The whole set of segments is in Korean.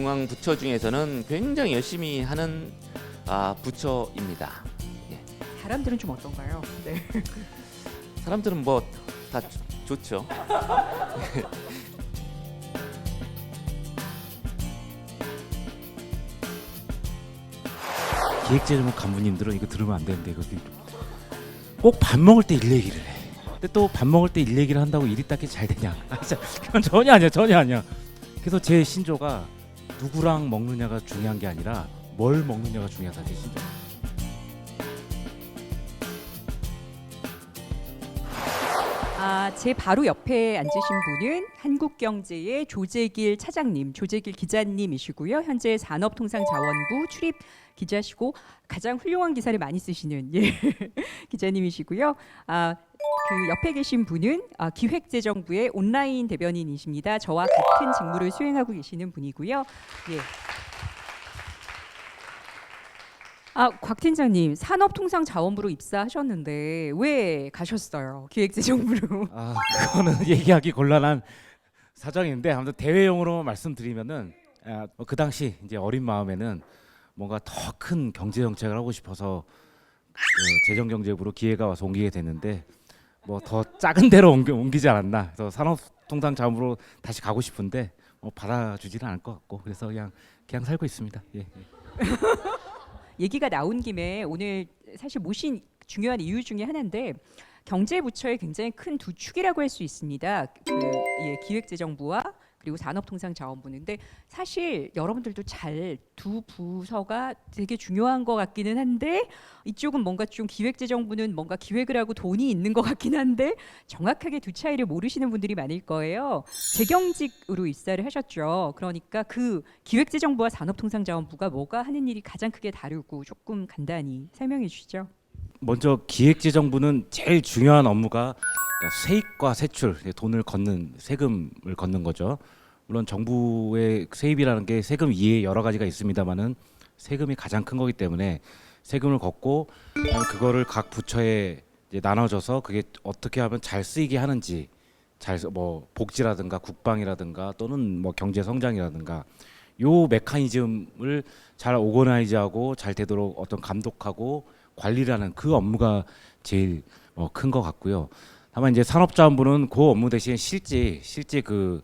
중앙 부처 중에서는 굉장히 열심히 하는 부처입니다. 예. 사람들은 좀 어떤가요? 네. 사람들은 뭐 다 좋죠. 기획재정부 간부님들은 이거 들으면 안 되는데 이거 꼭 밥 먹을 때 일 얘기를 해. 근데 또 밥 먹을 때 일 얘기를 한다고 일이 딱히 잘 되냐? 진짜 그건 전혀 아니야, 전혀 아니야. 그래서 제 신조가 누구랑 먹느냐가 중요한 게 아니라 뭘 먹느냐가 중요하다, 제 신조. 제 바로 옆에 앉으신 분은 한국경제의 조재길 차장님, 조재길 기자님이시고요. 현재 산업통상자원부 출입 기자시고 가장 훌륭한 기사를 많이 쓰시는 기자님이시고요. 그 옆에 계신 분은 기획재정부의 온라인 대변인이십니다. 저와 같은 직무를 수행하고 계시는 분이고요. 예. 곽 팀장님, 산업통상자원부로 입사하셨는데 왜 가셨어요? 기획재정부로. 그거는 얘기하기 곤란한 사정인데 아무튼 대외용으로 말씀드리면은 그 당시 이제 어린 마음에는 뭔가 더 큰 경제 정책을 하고 싶어서 재정경제부로 기회가 와서 옮기게 됐는데 뭐 더 작은 데로 옮기지 않았나. 그래서 산업통상자원부로 다시 가고 싶은데 받아주지는 않을 것 같고 그래서 그냥 살고 있습니다. 예. 얘기가 나온 김에 오늘 사실 모신 중요한 이유 중에 하나인데 경제부처의 굉장히 큰 두 축이라고 할 수 있습니다. 기획재정부와 그리고 산업통상자원부인데 사실 여러분들도 잘 두 부서가 되게 중요한 것 같기는 한데 이쪽은 뭔가 좀 기획재정부는 뭔가 기획을 하고 돈이 있는 것 같긴 한데 정확하게 두 차이를 모르시는 분들이 많을 거예요. 재경직으로 입사를 하셨죠. 그러니까 그 기획재정부와 산업통상자원부가 뭐가 하는 일이 가장 크게 다르고 조금 간단히 설명해 주시죠. 먼저 기획재정부는 제일 중요한 업무가 그러니까 세입과 세출, 돈을 걷는 세금을 걷는 거죠. 물론 정부의 세입이라는 게 세금 이외에 여러 가지가 있습니다만은 세금이 가장 큰 거기 때문에 세금을 걷고 그거를 각 부처에 이제 나눠줘서 그게 어떻게 하면 잘 쓰이게 하는지, 뭐 복지라든가 국방이라든가 또는 뭐 경제 성장이라든가 요 메커니즘을 잘 오거나이즈하고 잘 되도록 어떤 감독하고 관리를 하는 그 업무가 제일 큰 것 같고요. 다만 이제 산업자원부는 그 업무 대신 실제 그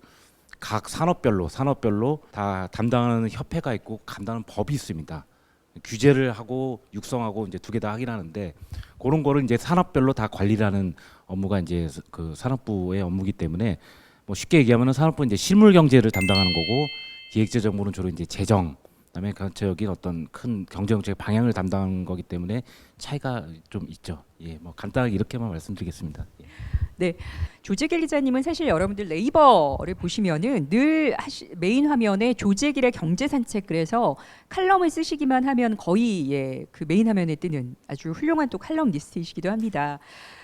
각 산업별로 다 담당하는 협회가 있고 감당하는 법이 있습니다. 규제를 하고 육성하고 이제 두 개 다 하긴 하는데 그런 거를 이제 산업별로 다 관리를 하는 업무가 이제 그 산업부의 업무이기 때문에 뭐 쉽게 얘기하면은 산업부는 이제 실물 경제를 담당하는 거고 기획재정부는 주로 이제 재정 그다음에 전체적인 어떤 큰 경제정책 방향을 담당하는 거기 때문에 차이가 좀 있죠. 예, 뭐 간단하게 이렇게만 말씀드리겠습니다. 예. 네, 조재길 기자님은 사실 여러분들 네이버를 보시면은 늘 메인 화면에 조재길의 경제산책 그래서 칼럼을 쓰시기만 하면 거의 그 메인 화면에 뜨는 아주 훌륭한 또 칼럼니스트이시기도 합니다.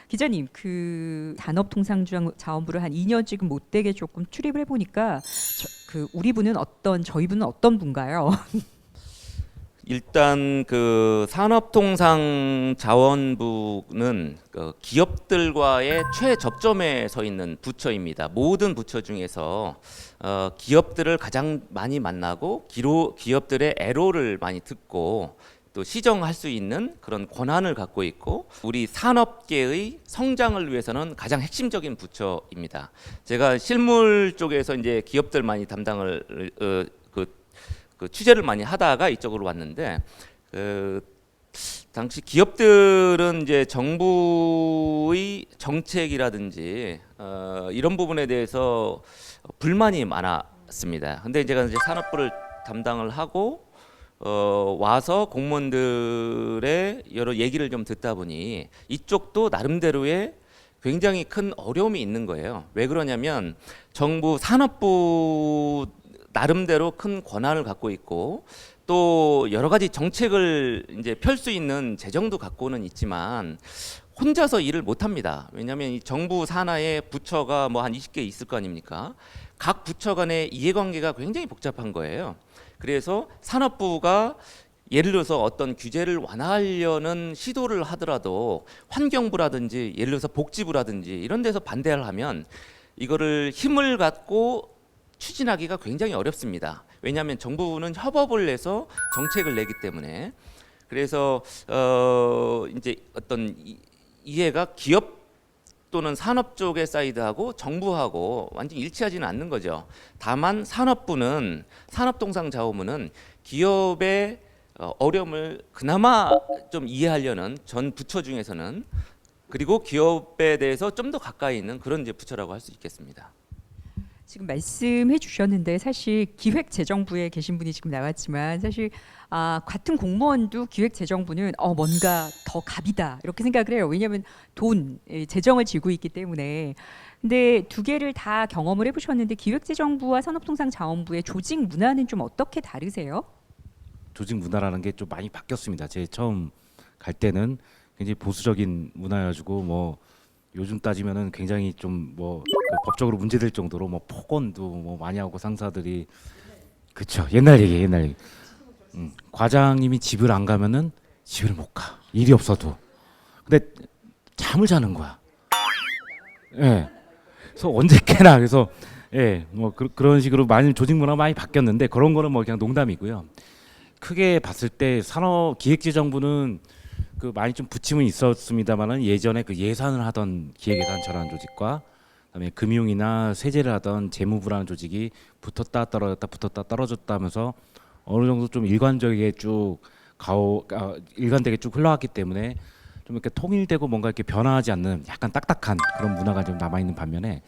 기자님, 그 산업통상자원부를 한 2년 지금 못되게 조금 출입을 해보니까 우리 분은 저희 분은 어떤 분가요? 일단 그 산업통상자원부는 그 기업들과의 최접점에 서 있는 부처입니다. 모든 부처 중에서 기업들을 가장 많이 만나고 기업들의 애로를 많이 듣고 또 시정할 수 있는 그런 권한을 갖고 있고 우리 산업계의 성장을 위해서는 가장 핵심적인 부처입니다. 제가 실물 쪽에서 이제 기업들 많이 담당을 그 취재를 많이 하다가 이쪽으로 왔는데 당시 기업들은 이제 정부의 정책이라든지 이런 부분에 대해서 불만이 많았습니다. 근데 제가 이제 산업부를 담당을 하고 와서 공무원들의 여러 얘기를 좀 듣다 보니 이쪽도 나름대로의 굉장히 큰 어려움이 있는 거예요. 왜 그러냐면 정부 산업부 나름대로 큰 권한을 갖고 있고 또 여러 가지 정책을 이제 펼 수 있는 재정도 갖고는 있지만 혼자서 일을 못 합니다. 왜냐하면 이 정부 산하에 부처가 뭐 한 20개 있을 거 아닙니까? 각 부처 간의 이해관계가 굉장히 복잡한 거예요. 그래서 산업부가 예를 들어서 어떤 규제를 완화하려는 시도를 하더라도 환경부라든지 예를 들어서 복지부라든지 이런 데서 반대를 하면 이거를 힘을 갖고 추진하기가 굉장히 어렵습니다. 왜냐하면 정부는 협업을 해서 정책을 내기 때문에. 그래서 이제 어떤 이해가 기업 또는 산업 쪽의 사이드하고 정부하고 완전히 일치하지는 않는 거죠. 다만 산업부는 산업통상자원부는 기업의 어려움을 그나마 좀 이해하려는 전 부처 중에서는, 그리고 기업에 대해서 좀 더 가까이 있는 그런 이제 부처라고 할 수 있겠습니다. 지금 말씀해 주셨는데 사실 기획재정부에 계신 분이 지금 나왔지만 사실 같은 공무원도 기획재정부는 뭔가 더 갑이다 이렇게 생각을 해요. 왜냐하면 재정을 쥐고 있기 때문에. 근데 두 개를 다 경험을 해보셨는데 기획재정부와 산업통상자원부의 조직 문화는 좀 어떻게 다르세요? 조직 문화라는 게 좀 많이 바뀌었습니다. 제 처음 갈 때는 굉장히 보수적인 문화여가지고 뭐 요즘 따지면은 굉장히 좀 뭐 법적으로 문제될 정도로 뭐 폭언도 뭐 많이 하고 상사들이, 그쵸, 옛날 얘기. 과장님이 집을 안 가면은 집을 못 가, 일이 없어도. 근데 잠을 자는 거야. 예. 그래서 언제 깨나. 그래서 뭐 그런 식으로 많이 조직 문화가 많이 바뀌었는데 그런 거는 뭐 그냥 농담이고요. 크게 봤을 때 기획재정부는 그 많이 좀 부침은 있었습니다만은 예전에 그 예산을 하던 기획예산 전환 조직과 그다음에 금융이나 세제를 하던 재무부라는 조직이 붙었다 떨어졌다 붙었다 떨어졌다 하면서 어느 정도 좀 일관되게 쭉 흘러왔기 때문에 좀 이렇게 통일되고 뭔가 이렇게 변화하지 않는 약간 딱딱한 그런 문화가 좀 남아 있는 반면에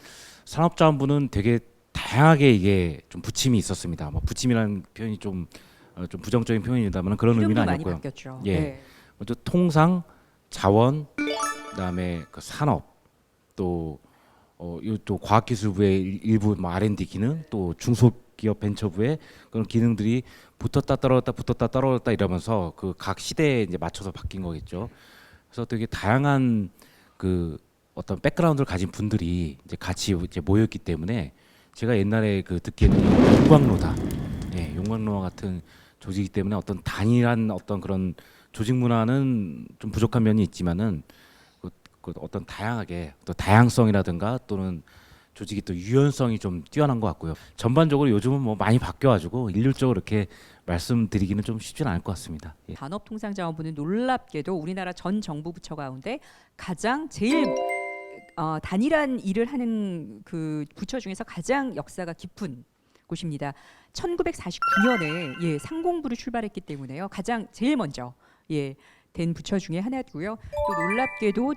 산업자원부는 되게 다양하게 이게 좀 부침이 있었습니다. 뭐 부침이라는 표현이 좀 부정적인 표현이다만 그런 의미는 이름도 많이 아니었고요. 바뀌었죠. 예. 네. 먼저 통상, 자원, 그다음에 그 산업, 또 또 과학기술부의 일부 뭐 R&D 기능, 또 중소기업 벤처부의 그런 기능들이 붙었다 떨어졌다 이러면서 그 각 시대에 이제 맞춰서 바뀐 거겠죠. 그래서 되게 다양한 그 어떤 백그라운드를 가진 분들이 이제 같이 이제 모였기 때문에 제가 옛날에 그 듣기에는 용광로다, 용광로와 같은 조직이기 때문에 어떤 단일한 어떤 그런 조직 문화는 좀 부족한 면이 있지만은 그 어떤 다양성이라든가 또는 조직이 또 유연성이 좀 뛰어난 것 같고요. 전반적으로 요즘은 뭐 많이 바뀌어가지고 일률적으로 이렇게 말씀드리기는 좀 쉽지는 않을 것 같습니다. 예. 산업통상자원부는 놀랍게도 우리나라 전 정부 부처 가운데 가장 제일 단일한 일을 하는 그 부처 중에서 가장 역사가 깊은 곳입니다. 1949년에 상공부를 출발했기 때문에요. 가장 제일 먼저 된 부처 중에 하나고요. 또 놀랍게도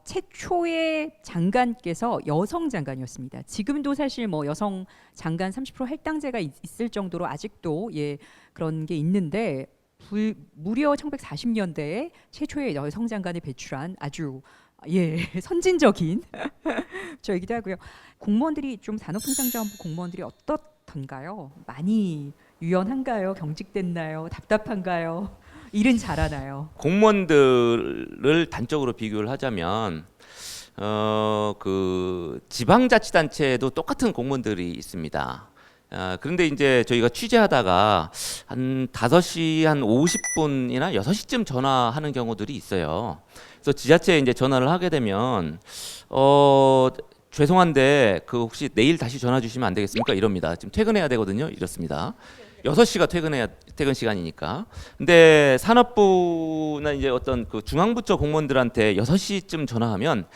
최초의 장관께서 여성 장관이었습니다. 지금도 사실 뭐 여성 장관 30% 할당제가 있을 정도로 아직도 그런 게 있는데 무려 1940년대에 최초의 여성 장관을 배출한 아주 선진적인 저이기도 하고요. 공무원들이 좀 산업통상자원부 공무원들이 어떻던가요? 많이 유연한가요? 경직됐나요? 답답한가요? 일은 잘하나요? 공무원들을 단적으로 비교를 하자면 그 지방자치단체에도 똑같은 공무원들이 있습니다. 그런데 이제 저희가 취재하다가 한 5시 한 50분이나 6시쯤 전화하는 경우들이 있어요. 그래서 지자체에 이제 전화를 하게 되면 죄송한데 그 혹시 내일 다시 전화 주시면 안 되겠습니까? 이럽니다. 지금 퇴근해야 되거든요. 이렇습니다. 6시가 퇴근 시간이니까. 근데 산업부나 이제 어떤 그 중앙부처 공무원들한테 6시쯤 전화하면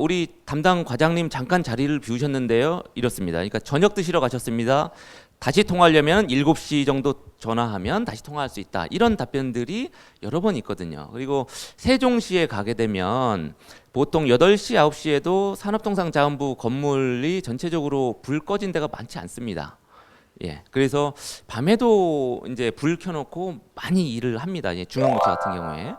우리 담당 과장님 잠깐 자리를 비우셨는데요. 이렇습니다. 그러니까 저녁 드시러 가셨습니다. 다시 통화하려면 7시 정도 전화하면 다시 통화할 수 있다. 이런 답변들이 여러 번 있거든요. 그리고 세종시에 가게 되면 보통 8시, 9시에도 산업통상자원부 건물이 전체적으로 불 꺼진 데가 많지 않습니다. 그래서 밤에도 이제 불 켜놓고 많이 일을 합니다. 중앙부처 같은 경우에.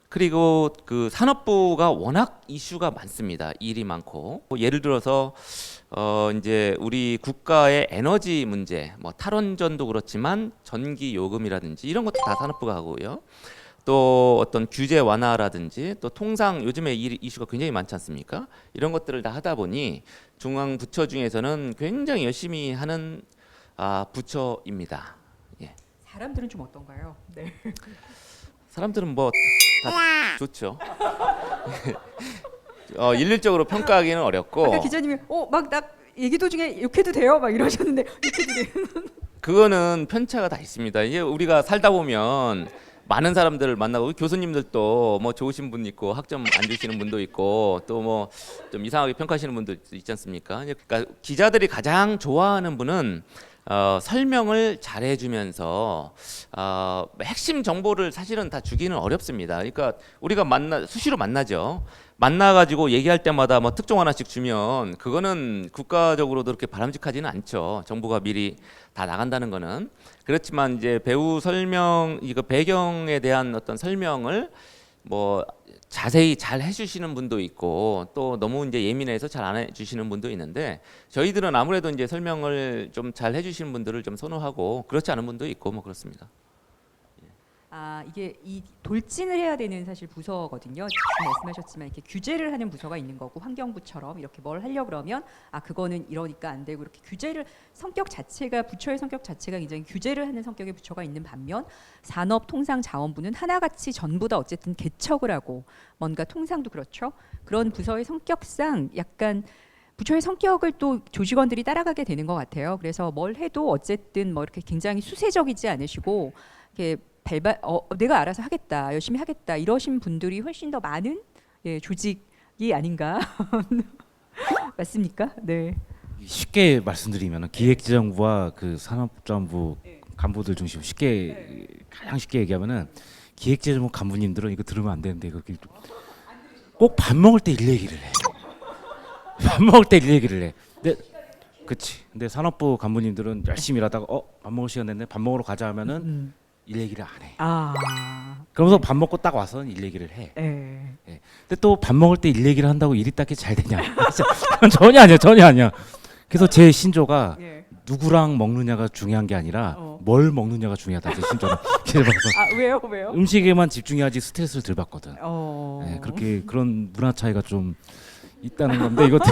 그리고 그 산업부가 워낙 이슈가 많습니다. 일이 많고. 예를 들어서 이제 우리 국가의 에너지 문제, 뭐 탈원전도 그렇지만 전기 요금이라든지 이런 것도 다 산업부가 하고요. 또 어떤 규제 완화라든지 또 통상 요즘에 이슈가 굉장히 많지 않습니까? 이런 것들을 다 하다 보니 중앙 부처 중에서는 굉장히 열심히 하는 부처입니다. 사람들은 좀 어떤가요? 네. 사람들은 뭐 다 좋죠. 일률적으로 평가하기는 어렵고. 아까 기자님이 막 나 얘기 도중에 욕해도 돼요? 막 이러셨는데 욕해도 돼요? 그거는 편차가 다 있습니다. 이게 우리가 살다 보면 많은 사람들을 만나고 교수님들도 뭐 좋으신 분 있고 학점 안 주시는 분도 있고 또 뭐 좀 이상하게 평가하시는 분도 있지 않습니까? 그러니까 기자들이 가장 좋아하는 분은 설명을 잘 해주면서 핵심 정보를 사실은 다 주기는 어렵습니다. 그러니까 우리가 수시로 만나죠. 만나가지고 얘기할 때마다 뭐 특종 하나씩 주면 그거는 국가적으로도 그렇게 바람직하지는 않죠. 정보가 미리 다 나간다는 거는. 그렇지만 이제 배우 설명, 이거 배경에 대한 어떤 설명을 뭐 자세히 잘 해주시는 분도 있고 또 너무 이제 예민해서 잘 안 해주시는 분도 있는데 저희들은 아무래도 이제 설명을 좀 잘 해주시는 분들을 좀 선호하고 그렇지 않은 분도 있고 뭐 그렇습니다. 이게 이 돌진을 해야 되는 사실 부서거든요. 지금 말씀하셨지만 이렇게 규제를 하는 부서가 있는 거고 환경부처럼 이렇게 뭘 하려 그러면 그거는 이러니까 안 되고 이렇게 규제를 성격 자체가 부처의 성격 자체가 굉장히 규제를 하는 성격의 부처가 있는 반면 산업통상자원부는 하나같이 전부 다 어쨌든 개척을 하고 뭔가 통상도 그렇죠. 그런 부서의 성격상 약간 부처의 성격을 또 조직원들이 따라가게 되는 것 같아요. 그래서 뭘 해도 어쨌든 뭐 이렇게 굉장히 수세적이지 않으시고 이렇게 내가 알아서 하겠다, 열심히 하겠다 이러신 분들이 훨씬 더 많은 조직이 아닌가 맞습니까? 네. 쉽게 말씀드리면 기획재정부와 그 산업자원부 간부들 중심 가장 쉽게 얘기하면은 기획재정부 간부님들은 이거 들으면 안 되는데 이거 꼭 밥 먹을 때 일 얘기를 해. 밥 먹을 때 일 얘기를 해. 그치. 근데 산업부 간부님들은 열심히 일하다가 밥 먹을 시간 됐네. 밥 먹으러 가자 하면은 일 얘기를 안 해. 그러면서 밥 먹고 딱 와서는 일 얘기를 해. 예. 근데 또 밥 먹을 때 일 얘기를 한다고 일이 딱히 잘 되냐? 그건 전혀 아니야. 그래서 제 신조가 누구랑 먹느냐가 중요한 게 아니라 뭘 먹느냐가 중요하다. 제 신조는. 왜요? 음식에만 집중해야지 스트레스를 덜 받거든. 그렇게 그런 문화 차이가 좀 있다는 건데 이것도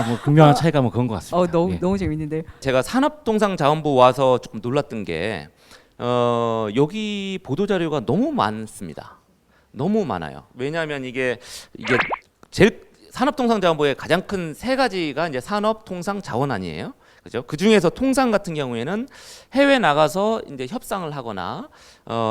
뭐 극명한 차이가 뭐 그런 것 같습니다. 너무 재밌는데. 제가 산업통상자원부 와서 조금 놀랐던 게 여기 보도 자료가 너무 많습니다. 너무 많아요. 왜냐하면 이게 제일 산업통상자원부의 가장 큰 세 가지가 이제 산업통상자원 아니에요. 그죠? 그 중에서 통상 같은 경우에는 해외 나가서 이제 협상을 하거나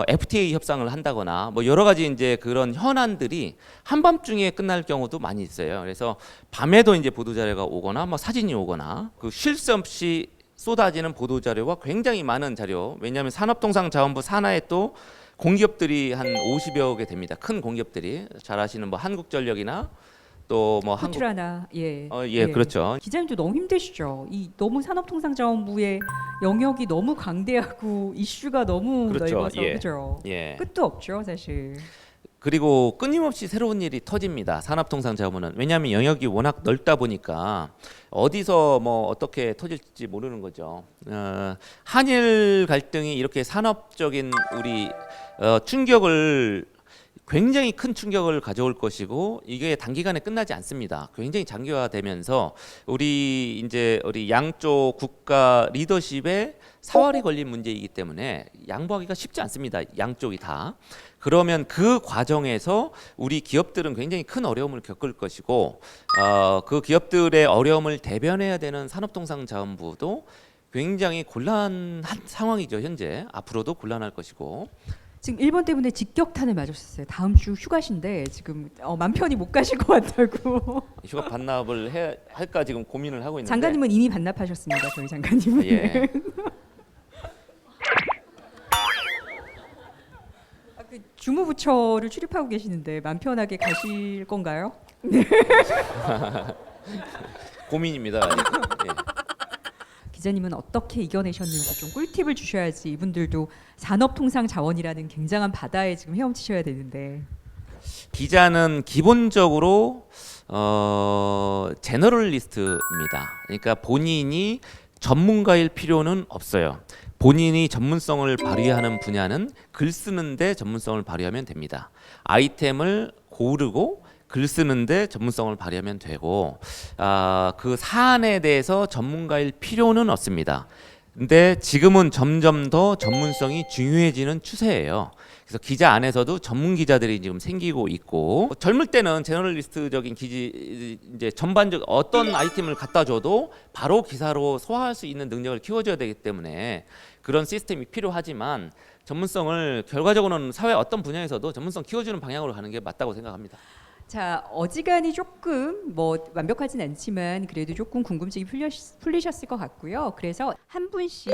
FTA 협상을 한다거나 뭐 여러 가지 이제 그런 현안들이 한밤중에 끝날 경우도 많이 있어요. 그래서 밤에도 이제 보도 자료가 오거나 뭐 사진이 오거나 그 쉴 새 없이 쏟아지는 보도 자료가 굉장히 많은 자료. 왜냐하면 산업통상자원부 산하에 또 공기업들이 한 50여 개 됩니다. 큰 공기업들이 잘 아시는 뭐 한국전력이나 또 뭐 코트라나 그렇죠. 기자님도 너무 힘드시죠. 이 너무 산업통상자원부의 영역이 너무 광대하고 이슈가 너무 그렇죠. 넓어서 그죠. 끝도 없죠 사실. 그리고 끊임없이 새로운 일이 터집니다. 산업통상자원부는. 왜냐하면 영역이 워낙 넓다 보니까 어디서 뭐 어떻게 터질지 모르는 거죠. 한일 갈등이 이렇게 산업적인 우리 충격을 굉장히 큰 충격을 가져올 것이고 이게 단기간에 끝나지 않습니다. 굉장히 장기화되면서 우리 양쪽 국가 리더십에 사활이 걸린 문제이기 때문에 양보하기가 쉽지 않습니다. 양쪽이 다. 그러면 그 과정에서 우리 기업들은 굉장히 큰 어려움을 겪을 것이고 그 기업들의 어려움을 대변해야 되는 산업통상자원부도 굉장히 곤란한 상황이죠. 현재 앞으로도 곤란할 것이고. 지금 일본 때문에 직격탄을 맞으셨어요. 다음 주 휴가신데 지금 맘 편히 못 가실 것 같다고. 휴가 반납을 할까 지금 고민을 하고 있는데. 장관님은 이미 반납하셨습니다. 저희 장관님은. 예. 그 주무부처를 출입하고 계시는데 맘 편하게 가실 건가요? 고민입니다. 기자님은 어떻게 이겨내셨는지 좀 꿀팁을 주셔야지 이분들도 산업통상자원이라는 굉장한 바다에 지금 헤엄치셔야 되는데. 기자는 기본적으로 제너럴리스트입니다. 그러니까 본인이 전문가일 필요는 없어요. 본인이 전문성을 발휘하는 분야는 글 쓰는데 전문성을 발휘하면 됩니다. 아이템을 고르고 글 쓰는데 전문성을 발휘하면 되고 그 사안에 대해서 전문가일 필요는 없습니다. 근데 지금은 점점 더 전문성이 중요해지는 추세예요. 그래서 기자 안에서도 전문 기자들이 지금 생기고 있고, 젊을 때는 제너럴리스트적인 이제 전반적 어떤 아이템을 갖다 줘도 바로 기사로 소화할 수 있는 능력을 키워줘야 되기 때문에 그런 시스템이 필요하지만, 전문성을 결과적으로는 사회 어떤 분야에서도 전문성 키워주는 방향으로 가는 게 맞다고 생각합니다. 자, 어지간히 조금 뭐 완벽하진 않지만 그래도 조금 궁금증이 풀리셨을 것 같고요. 그래서 한 분씩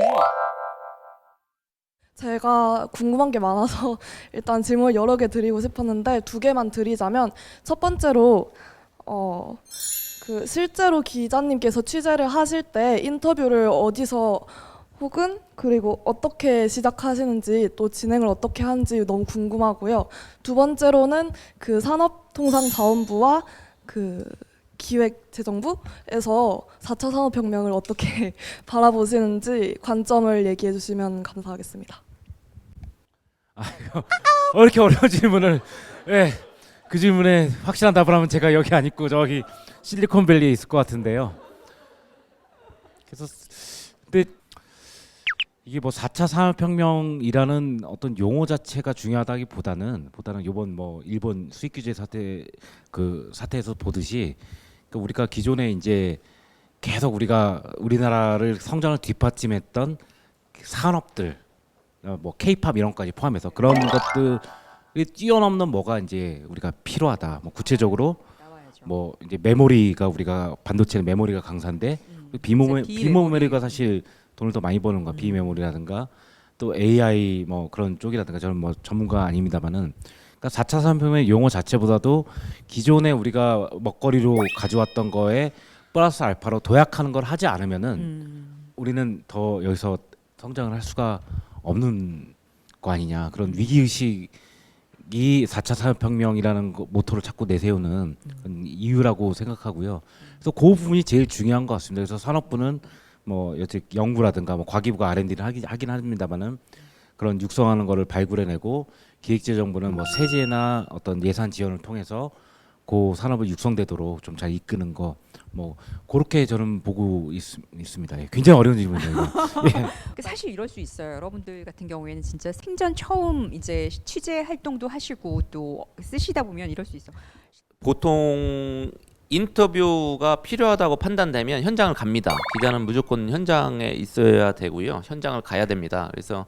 제가 궁금한 게 많아서 일단 질문을 여러 개 드리고 싶었는데 두 개만 드리자면, 첫 번째로 그 실제로 기자님께서 취재를 하실 때 인터뷰를 어디서 혹은 그리고 어떻게 시작하시는지, 또 진행을 어떻게 하는지 너무 궁금하고요. 두 번째로는 그 산업통상자원부와 그 기획재정부에서 4차 산업혁명을 어떻게 바라보시는지 관점을 얘기해 주시면 감사하겠습니다. 이렇게 어려운 질문을, 예, 그 질문에 확실한 답을 하면 제가 여기 안 있고 저기 실리콘밸리에 있을 것 같은데요. 그래서 근데 이게 뭐 4차 산업혁명이라는 어떤 용어 자체가 중요하다기보다는 이번 뭐 일본 수입 규제 사태에서 보듯이, 그러니까 우리가 기존에 이제 계속 우리나라를 성장을 뒷받침했던 산업들, 뭐 K-팝 이런 것까지 포함해서 그런 것들이 뛰어넘는 뭐가 이제 우리가 필요하다. 뭐 구체적으로 나와야죠. 뭐 이제 메모리가, 우리가 반도체는 메모리가 강사인데 비메모리가 사실 돈을 더 많이 버는 거, 비메모리라든가 또 AI 뭐 그런 쪽이라든가, 저는 뭐 전문가 아닙니다만은, 그러니까 4차 산업혁명의 용어 자체보다도 기존에 우리가 먹거리로 가져왔던 거에 플러스 알파로 도약하는 걸 하지 않으면은 우리는 더 여기서 성장을 할 수가 없는 거 아니냐, 그런 위기 의식이 4차 산업혁명이라는 모토를 자꾸 내세우는 이유라고 생각하고요. 그래서 그 부분이 제일 중요한 것 같습니다. 그래서 산업부는 뭐 여태 연구라든가 뭐 과기부가 R&D를 하긴 합니다만은, 그런 육성하는 거를 발굴해내고, 기획재정부는 뭐 세제나 어떤 예산 지원을 통해서 그 산업을 육성되도록 좀 잘 이끄는 거, 뭐 그렇게 저는 보고 있습니다. 예, 굉장히 어려운 질문이에요. 예. 사실 이럴 수 있어요. 여러분들 같은 경우에는 진짜 생전 처음 이제 취재 활동도 하시고 또 쓰시다 보면 이럴 수 있어. 보통 인터뷰가 필요하다고 판단되면 현장을 갑니다. 기자는 무조건 현장에 있어야 되고요. 현장을 가야 됩니다. 그래서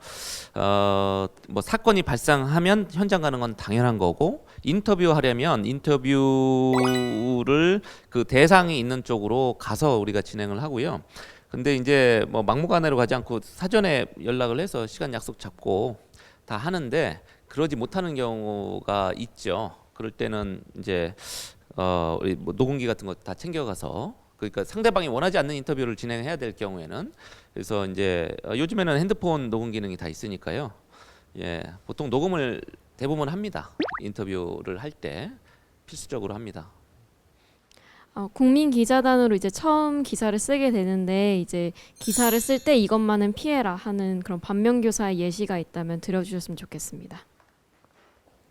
뭐 사건이 발생하면 현장 가는 건 당연한 거고, 인터뷰하려면 인터뷰를 그 대상이 있는 쪽으로 가서 우리가 진행을 하고요. 근데 이제 뭐 막무가내로 가지 않고 사전에 연락을 해서 시간 약속 잡고 다 하는데, 그러지 못하는 경우가 있죠. 그럴 때는 이제 우리 뭐 녹음기 같은 거 다 챙겨가서, 그러니까 상대방이 원하지 않는 인터뷰를 진행해야 될 경우에는, 그래서 이제 요즘에는 핸드폰 녹음 기능이 다 있으니까요. 예, 보통 녹음을 대부분 합니다. 인터뷰를 할 때 필수적으로 합니다. 국민 기자단으로 이제 처음 기사를 쓰게 되는데, 이제 기사를 쓸 때 이것만은 피해라 하는 그런 반면교사의 예시가 있다면 들려주셨으면 좋겠습니다.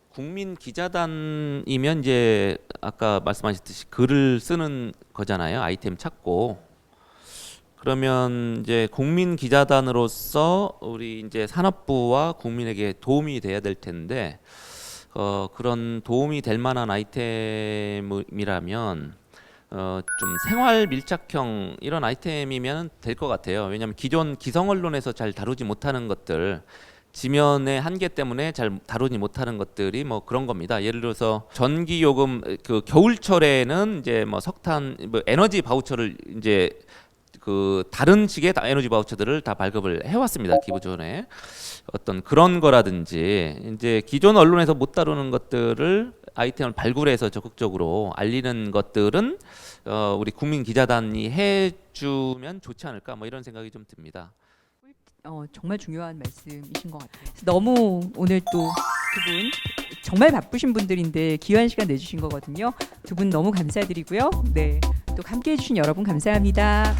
국민 기자단이면 이제 아까 말씀하셨듯이 글을 쓰는 거잖아요. 아이템 찾고. 그러면 이제 국민 기자단으로서 우리 이제 산업부와 국민에게 도움이 돼야 될 텐데, 그런 도움이 될 만한 아이템이라면 좀 생활 밀착형 이런 아이템이면 될 것 같아요. 왜냐하면 기존 기성 언론에서 잘 다루지 못하는 것들, 지면의 한계 때문에 잘 다루지 못하는 것들이 뭐 그런 겁니다. 예를 들어서 전기 요금, 그 겨울철에는 이제 뭐 석탄, 뭐 에너지 바우처를 이제 그 다른 식의 에너지 바우처들을 다 발급을 해왔습니다. 기부전에 어떤 그런 거라든지, 이제 기존 언론에서 못 다루는 것들을 아이템을 발굴해서 적극적으로 알리는 것들은 우리 국민 기자단이 해주면 좋지 않을까, 뭐 이런 생각이 좀 듭니다. 정말 중요한 말씀이신 것 같아요. 너무 오늘 또 두 분 정말 바쁘신 분들인데 귀한 시간 내주신 거거든요. 두 분 너무 감사드리고요. 네, 또 함께해 주신 여러분 감사합니다.